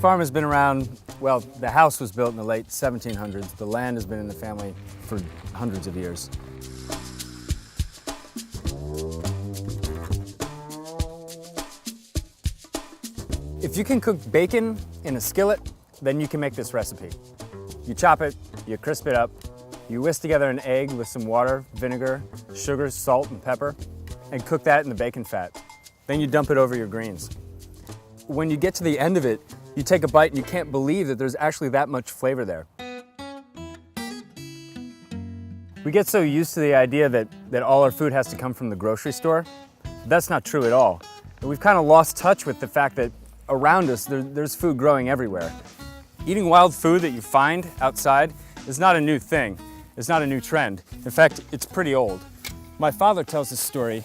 farm has been around, well, the house was built in the late 1700s. The land has been in the family for hundreds of years. If you can cook bacon in a skillet, then you can make this recipe. You chop it, you crisp it up, you whisk together an egg with some water, vinegar, sugar, salt, and pepper, and cook that in the bacon fat. Then you dump it over your greens. When you get to the end of it, you take a bite and you can't believe that there's actually that much flavor there. We get so used to the idea that all our food has to come from the grocery store. That's not true at all. We've kind of lost touch with the fact that around us, there's food growing everywhere. Eating wild food that you find outside is not a new thing. It's not a new trend. In fact, it's pretty old. My father tells this story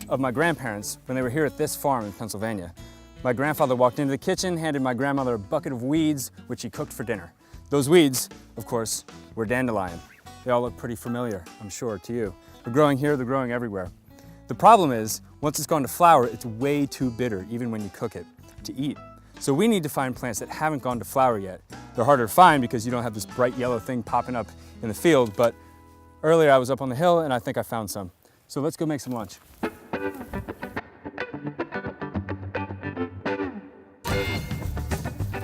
of my grandparents when they were here at this farm in Pennsylvania. My grandfather walked into the kitchen, handed my grandmother a bucket of weeds, which he cooked for dinner. Those weeds, of course, were dandelion. They all look pretty familiar, I'm sure, to you. They're growing here, they're growing everywhere. The problem is, once it's gone to flower, it's way too bitter, even when you cook it, to eat. So we need to find plants that haven't gone to flower yet. They're harder to find because you don't have this bright yellow thing popping up in the field, but earlier I was up on the hill and I think I found some. So let's go make some lunch.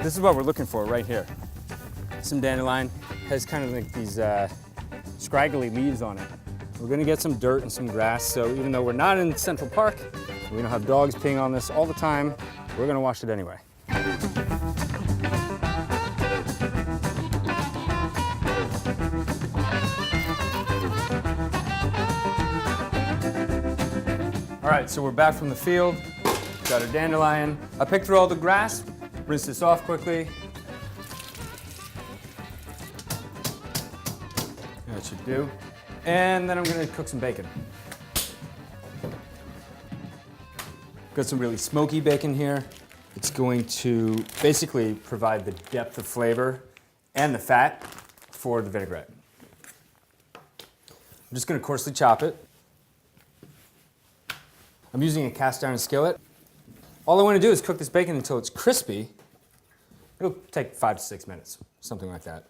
This is what we're looking for right here. Some dandelion has kind of like these scraggly leaves on it. We're gonna get some dirt and some grass, so even though we're not in Central Park, we don't have dogs peeing on this all the time, we're gonna wash it anyway. All right, so we're back from the field, got our dandelion. I picked through all the grass, rinse this off quickly. That should do. And then I'm gonna cook some bacon. Got some really smoky bacon here. It's going to basically provide the depth of flavor and the fat for the vinaigrette. I'm just gonna coarsely chop it. I'm using a cast iron skillet. All I wanna do is cook this bacon until it's crispy. It'll take 5 to 6 minutes, something like that.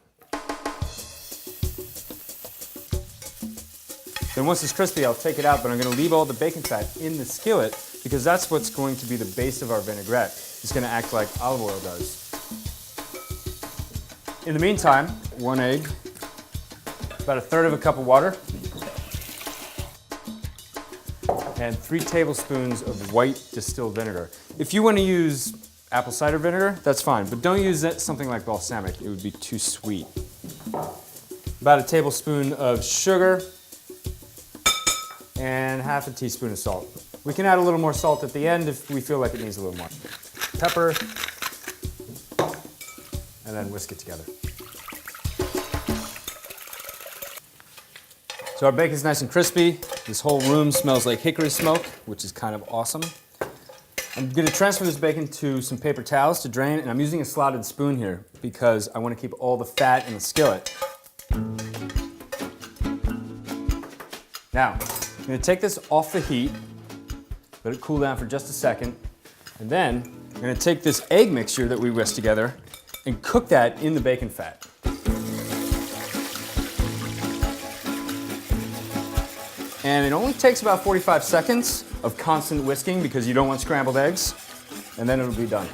Then once it's crispy, I'll take it out, but I'm gonna leave all the bacon fat in the skillet because that's what's going to be the base of our vinaigrette. It's gonna act like olive oil does. In the meantime, 1 egg, about 1/3 cup of water, and 3 tablespoons of white distilled vinegar. If you wanna use apple cider vinegar, that's fine, but don't use something like balsamic. It would be too sweet. About 1 tablespoon of sugar, and 1/2 teaspoon of salt. We can add a little more salt at the end if we feel like it needs a little more. Pepper, and then whisk it together. So our bacon's nice and crispy. This whole room smells like hickory smoke, which is kind of awesome. I'm gonna transfer this bacon to some paper towels to drain, and I'm using a slotted spoon here because I wanna keep all the fat in the skillet. Now, I'm gonna take this off the heat, let it cool down for just a second, and then I'm gonna take this egg mixture that we whisked together and cook that in the bacon fat. And it only takes about 45 seconds of constant whisking because you don't want scrambled eggs, and then it'll be done.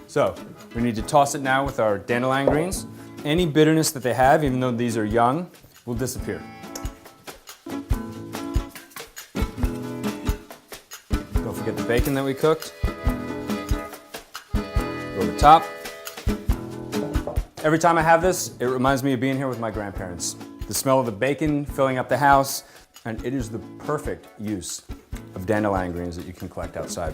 So, we need to toss it now with our dandelion greens. Any bitterness that they have, even though these are young, will disappear. Don't forget the bacon that we cooked. Over the top. Every time I have this, it reminds me of being here with my grandparents. The smell of the bacon filling up the house, and it is the perfect use of dandelion greens that you can collect outside.